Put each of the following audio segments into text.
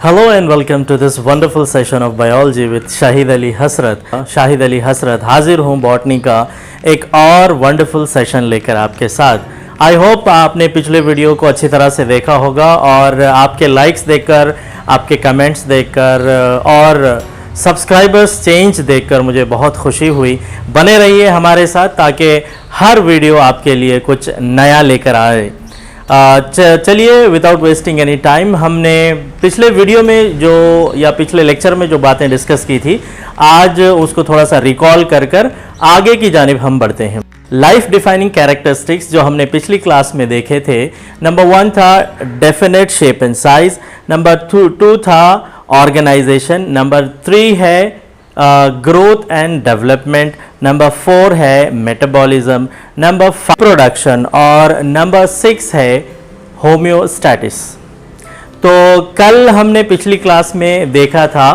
Hello and welcome to this wonderful session of biology with Shahid Ali हसरत। शाहिद अली हसरत हाजिर हूँ botany का एक और वंडरफुल सेशन लेकर आपके साथ। आई होप आपने पिछले वीडियो को अच्छी तरह से देखा होगा और आपके लाइक्स देखकर, आपके कमेंट्स देखकर और सब्सक्राइबर्स चेंज देखकर मुझे बहुत खुशी हुई। बने रहिए हमारे साथ ताकि हर वीडियो आपके लिए कुछ नया लेकर आए। चलिए विदाउट वेस्टिंग एनी टाइम, हमने पिछले वीडियो में जो या पिछले लेक्चर में जो बातें डिस्कस की थी, आज उसको थोड़ा सा रिकॉल कर आगे की जानिब हम बढ़ते हैं। लाइफ डिफाइनिंग कैरेक्टरिस्टिक्स जो हमने पिछली क्लास में देखे थे, नंबर 1 था definite shape and size, number 2 था ऑर्गेनाइजेशन, नंबर 3 है ग्रोथ एंड डेवलपमेंट, नंबर 4 है मेटाबॉलिज्म, नंबर 5 प्रोडक्शन और नंबर 6 है होम्योस्टैटिस। तो कल हमने पिछली क्लास में देखा था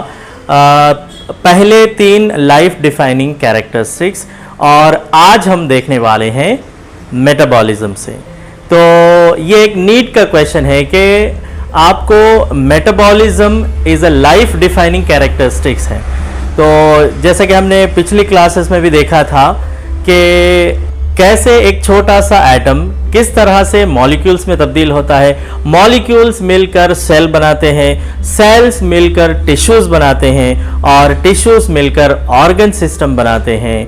पहले 3 लाइफ डिफाइनिंग कैरेक्टरिस्टिक्स और आज हम देखने वाले हैं मेटाबॉलिज्म से। तो ये एक नीट का क्वेश्चन है कि आपको metabolism is a life defining characteristics है। तो जैसे कि हमने पिछली क्लासेस में भी देखा था कि कैसे एक छोटा सा एटम किस तरह से मॉलिक्यूल्स में तब्दील होता है, मॉलिक्यूल्स मिलकर सेल बनाते हैं, सेल्स मिलकर टिश्यूज बनाते हैं और टिश्यूज मिलकर ऑर्गन सिस्टम बनाते हैं,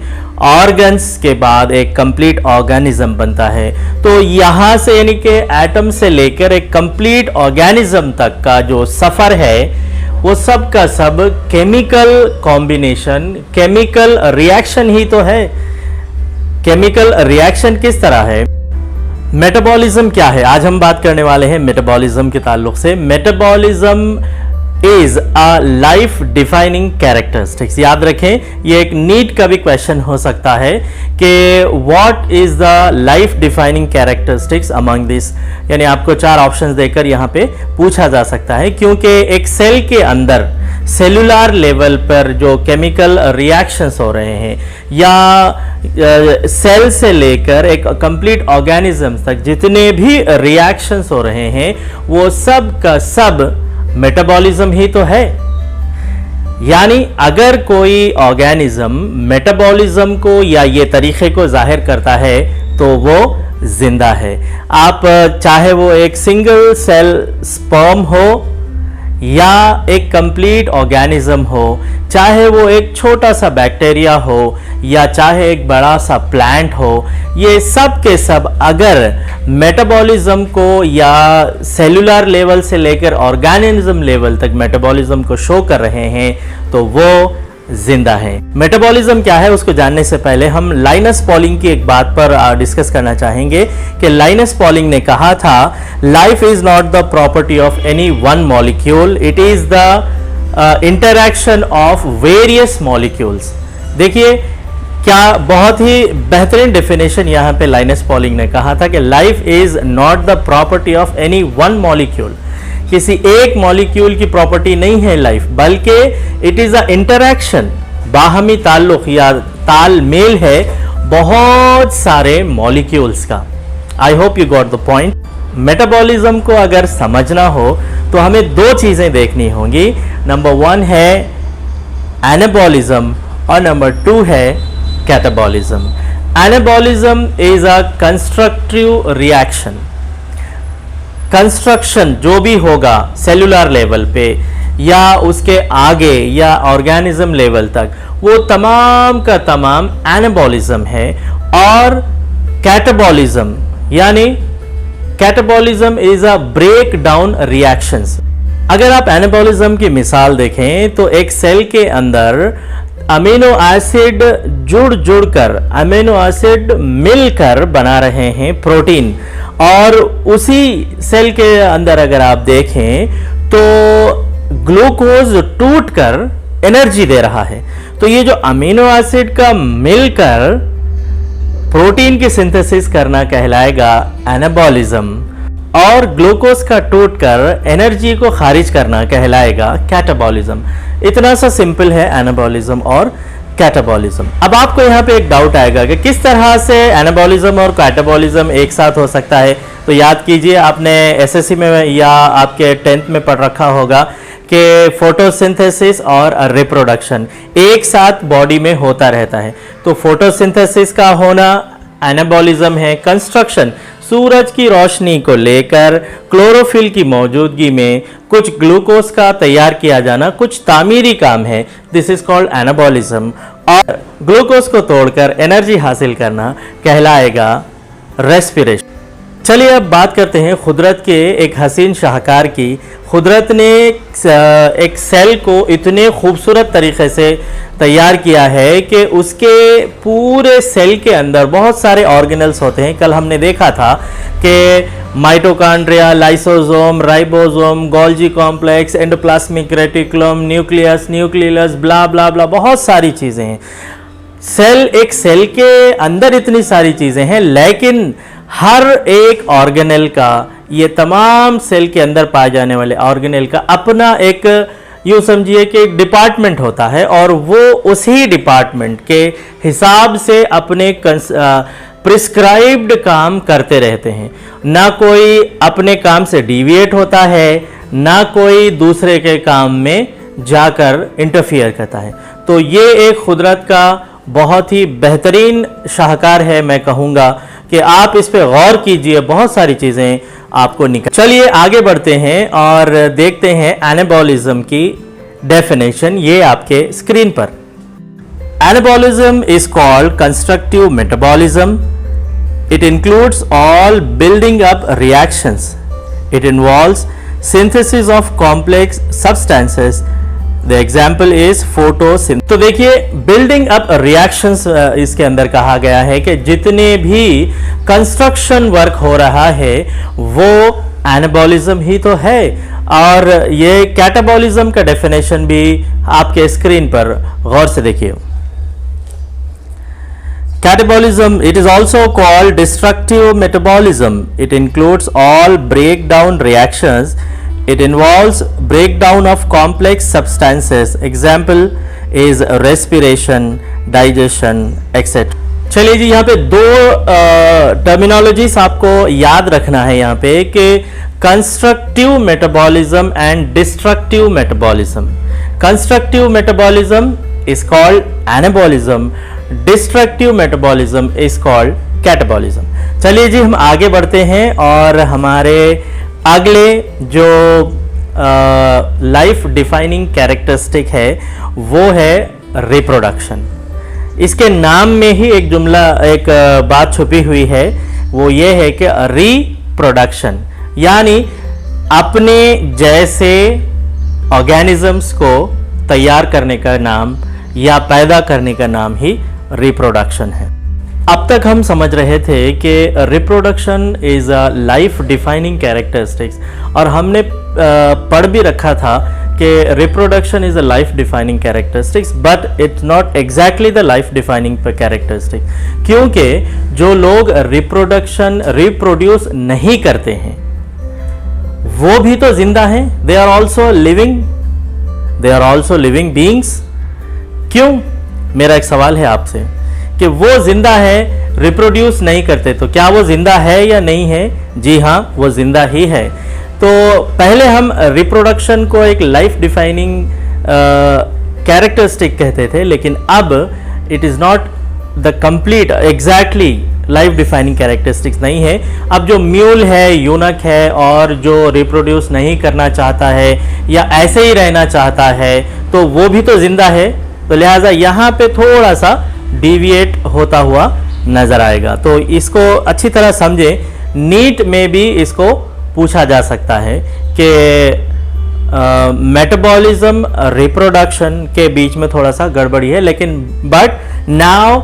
ऑर्गन्स के बाद एक कंप्लीट ऑर्गेनिज्म बनता है। तो यहाँ से यानी कि एटम से लेकर एक कंप्लीट ऑर्गेनिज्म तक का जो सफ़र है वो सब का सब केमिकल कॉम्बिनेशन, केमिकल रिएक्शन ही तो है। केमिकल रिएक्शन किस तरह है, मेटाबॉलिज्म क्या है, आज हम बात करने वाले हैं मेटाबॉलिज्म के ताल्लुक से। Metabolism is a life defining characteristics. याद रखें, ये एक नीट का भी क्वेश्चन हो सकता है कि what is the life defining characteristics among this, यानी आपको 4 ऑप्शंस देकर यहाँ पे पूछा जा सकता है, क्योंकि एक सेल के अंदर सेलुलर लेवल पर जो केमिकल रिएक्शंस हो रहे हैं या सेल से लेकर एक कंप्लीट ऑर्गेनिज्म तक जितने भी रिएक्शंस हो रहे हैं वो सब का सब मेटाबॉलिज्म ही तो है। यानी अगर कोई ऑर्गेनिज्म मेटाबॉलिज्म को या ये तरीके को जाहिर करता है तो वो जिंदा है। आप चाहे वो एक सिंगल सेल स्पर्म हो या एक कंप्लीट ऑर्गेनिज्म हो, चाहे वो एक छोटा सा बैक्टीरिया हो या चाहे एक बड़ा सा प्लांट हो, ये सब के सब अगर मेटाबॉलिज्म को या सेलुलर लेवल से लेकर ऑर्गेनिज्म लेवल तक मेटाबॉलिज्म को शो कर रहे हैं तो वो जिंदा है। मेटाबॉलिज्म क्या है उसको जानने से पहले हम लाइनस पॉलिंग की एक बात पर डिस्कस करना चाहेंगे कि लाइनस पॉलिंग ने कहा था, life is not the property of any one molecule, it is the interaction of various molecules. देखिए क्या बहुत ही बेहतरीन डेफिनेशन यहाँ पे लाइनस पॉलिंग ने कहा था कि life is not the property of any one molecule. किसी एक मॉलिक्यूल की प्रॉपर्टी नहीं है लाइफ, बल्कि इट इज अ इंटरैक्शन, बाहमी ताल्लुक या तालमेल है बहुत सारे मॉलिक्यूल्स का। आई hope you got the point. Metabolism को अगर समझना हो तो हमें 2 चीजें देखनी होंगी। नंबर 1 है एनाबॉलिज्म और नंबर 2 है catabolism. Anabolism is a constructive reaction. Construction जो भी होगा सेलुलर लेवल पे या उसके आगे या ऑर्गेनिज्म लेवल तक, वो तमाम का तमाम एनाबॉलिज्म है। और कैटाबॉलिज्म यानी catabolism is a break down reactions. अगर आप एनाबॉलिज्म की मिसाल देखें तो एक सेल के अंदर अमीनो एसिड जुड़कर अमीनो एसिड मिलकर बना रहे हैं प्रोटीन, और उसी सेल के अंदर अगर आप देखें तो ग्लूकोज टूटकर एनर्जी दे रहा है। तो ये जो अमीनो एसिड का मिलकर प्रोटीन की सिंथेसिस करना कहलाएगा एनाबॉलिज्म, और ग्लूकोज का टूटकर एनर्जी को खारिज करना कहलाएगा कैटाबॉलिज्म। इतना सा सिंपल है एनाबॉलिज्म और कैटाबॉलिज्म। अब आपको यहाँ पे एक डाउट आएगा कि किस तरह से एनाबॉलिज्म और कैटाबॉलिज्म एक साथ हो सकता है। तो याद कीजिए, आपने एसएससी में या आपके 10th में पढ़ रखा होगा कि फोटोसिंथेसिस और रिप्रोडक्शन एक साथ बॉडी में होता रहता है। तो फोटोसिंथेसिस का होना एनाबॉलिज्म है, कंस्ट्रक्शन सूरज की रोशनी को लेकर क्लोरोफिल की मौजूदगी में कुछ ग्लूकोज का तैयार किया जाना कुछ तामीरी काम है, दिस इज कॉल्ड एनाबॉलिज्म। और ग्लूकोज को तोड़कर एनर्जी हासिल करना कहलाएगा रेस्पिरेशन। चलिए अब बात करते हैं कुदरत के एक हसीन शाहकार की। कुदरत ने एक सेल को इतने खूबसूरत तरीके से तैयार किया है कि उसके पूरे सेल के अंदर बहुत सारे ऑर्गेनल्स होते हैं। कल हमने देखा था कि mitochondria, lysosome, ribosome, Golgi complex, endoplasmic reticulum, nucleus, nucleus, blah blah blah, बहुत सारी चीज़ें हैं। एक सेल के अंदर इतनी सारी चीज़ें हैं, लेकिन हर एक ऑर्गेनल का, ये तमाम सेल के अंदर पाए जाने वाले ऑर्गेनल का अपना एक, यूँ समझिए कि एक डिपार्टमेंट होता है और वो उसी डिपार्टमेंट के हिसाब से अपने प्रिस्क्राइब्ड काम करते रहते हैं। ना कोई अपने काम से डिविएट होता है, ना कोई दूसरे के काम में जाकर इंटरफियर करता है। तो ये एक कुदरत का बहुत ही बेहतरीन शाहकार है। मैं कहूँगा कि आप इस पे गौर कीजिए, बहुत सारी चीज़ें आपको निकल। चलिए आगे बढ़ते हैं और देखते हैं एनाबॉलिज्म की डेफिनेशन। ये आपके स्क्रीन पर। Anabolism is called constructive metabolism. It includes all building up reactions. It involves synthesis of complex substances. The example is photosynthesis. तो देखिए, बिल्डिंग अप रिएक्शंस इसके अंदर कहा गया है कि जितने भी कंस्ट्रक्शन वर्क हो रहा है वो एनाबॉलिज्म ही तो है। और ये कैटाबॉलिज्म का डेफिनेशन भी आपके स्क्रीन पर गौर से देखिए। Catabolism, it is also called destructive metabolism. It includes all breakdown reactions. It involves breakdown of complex substances. Example is respiration, digestion, etc. चलिए जी, यहाँ पे दो टर्मिनोलॉजीज आपको याद रखना है यहाँ पे कि constructive metabolism and destructive metabolism. Constructive metabolism is called anabolism, destructive metabolism is called catabolism. चलिए जी, हम आगे बढ़ते हैं और हमारे अगले जो लाइफ डिफाइनिंग कैरेक्टरिस्टिक है वो है रिप्रोडक्शन। इसके नाम में ही एक जुमला, एक बात छुपी हुई है, वो ये है कि रिप्रोडक्शन यानी अपने जैसे ऑर्गेनिजम्स को तैयार करने का नाम या पैदा करने का नाम ही रिप्रोडक्शन है। अब तक हम समझ रहे थे कि reproduction is a life defining characteristics, और हमने पढ़ भी रखा था कि reproduction is a life defining characteristics, but it's not exactly the life defining characteristic, क्योंकि जो लोग रिप्रोड्यूस नहीं करते हैं वो भी तो जिंदा हैं, they are also living beings. क्यों? मेरा एक सवाल है आपसे कि वो जिंदा है, रिप्रोड्यूस नहीं करते, तो क्या वो जिंदा है या नहीं है? जी हाँ, वो जिंदा ही है। तो पहले हम रिप्रोडक्शन को एक लाइफ डिफाइनिंग कैरेक्टरिस्टिक कहते थे, लेकिन अब it is not the complete exactly life defining characteristics नहीं है। अब जो म्यूल है, यूनक है और जो रिप्रोड्यूस नहीं करना चाहता है या ऐसे ही रहना चाहता है, तो वो भी तो जिंदा है। तो लिहाजा यहाँ पे थोड़ा सा डिविएट होता हुआ नजर आएगा। तो इसको अच्छी तरह समझें। नीट में भी इसको पूछा जा सकता है कि मेटाबॉलिज्म रिप्रोडक्शन के बीच में थोड़ा सा गड़बड़ी है, लेकिन but now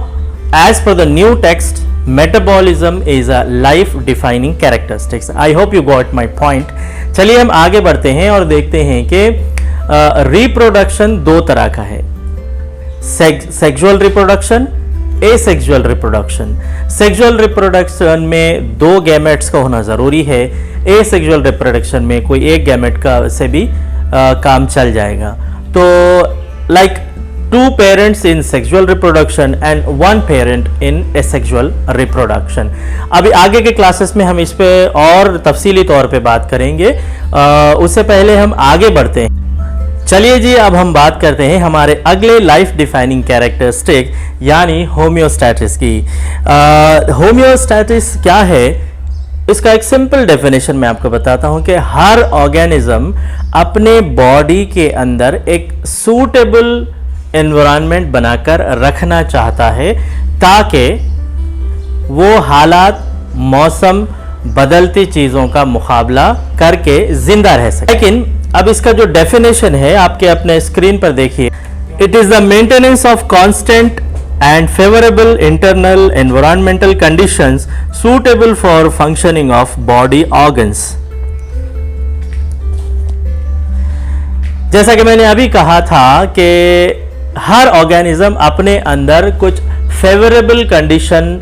as per the new text metabolism is a life defining characteristics. I hope you got my point. चलिए हम आगे बढ़ते हैं और देखते हैं कि रिप्रोडक्शन दो तरह का है, sexual reproduction, asexual reproduction. Sexual reproduction में दो गैमेट्स का होना जरूरी है। एसेक्सुअल रिप्रोडक्शन में कोई एक गैमेट का से भी काम चल जाएगा। तो like two parents in sexual reproduction and one parent in asexual reproduction. अभी आगे के क्लासेस में हम इस पे और तफसीली तौर पे बात करेंगे। उससे पहले हम आगे बढ़ते हैं। चलिए जी, अब हम बात करते हैं हमारे अगले लाइफ डिफाइनिंग कैरेक्टरिस्टिक यानी होम्योस्टैटिस की। होम्योस्टैटिस क्या है, इसका एक सिंपल डेफिनेशन मैं आपको बताता हूं कि हर ऑर्गेनिज्म अपने बॉडी के अंदर एक सूटेबल एनवायरनमेंट बनाकर रखना चाहता है ताकि वो हालात, मौसम, बदलती चीज़ों का मुकाबला करके जिंदा रह सके। लेकिन अब इसका जो डेफिनेशन है आपके अपने स्क्रीन पर देखिए, it is the maintenance of constant and favorable internal environmental conditions suitable for functioning of body organs। जैसा कि मैंने अभी कहा था कि हर ऑर्गेनिज्म अपने अंदर कुछ फेवरेबल कंडीशन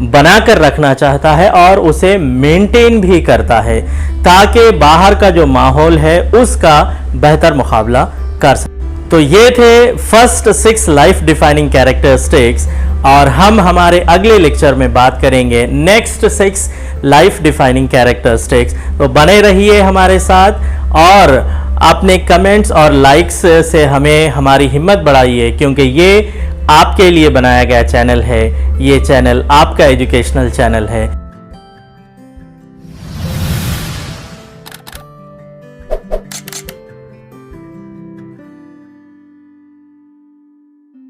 बनाकर रखना चाहता है और उसे मेंटेन भी करता है ताकि बाहर का जो माहौल है उसका बेहतर मुकाबला कर सके। तो ये थे फर्स्ट 6 लाइफ डिफाइनिंग कैरेक्टरिस्टिक्स, और हम हमारे अगले लेक्चर में बात करेंगे नेक्स्ट 6 लाइफ डिफाइनिंग कैरेक्टरिस्टिक्स। तो बने रहिए हमारे साथ और अपने कमेंट्स और लाइक्स से हमें हमारी हिम्मत बढ़ाइए, क्योंकि ये आपके लिए बनाया गया चैनल है, ये चैनल आपका एजुकेशनल चैनल है।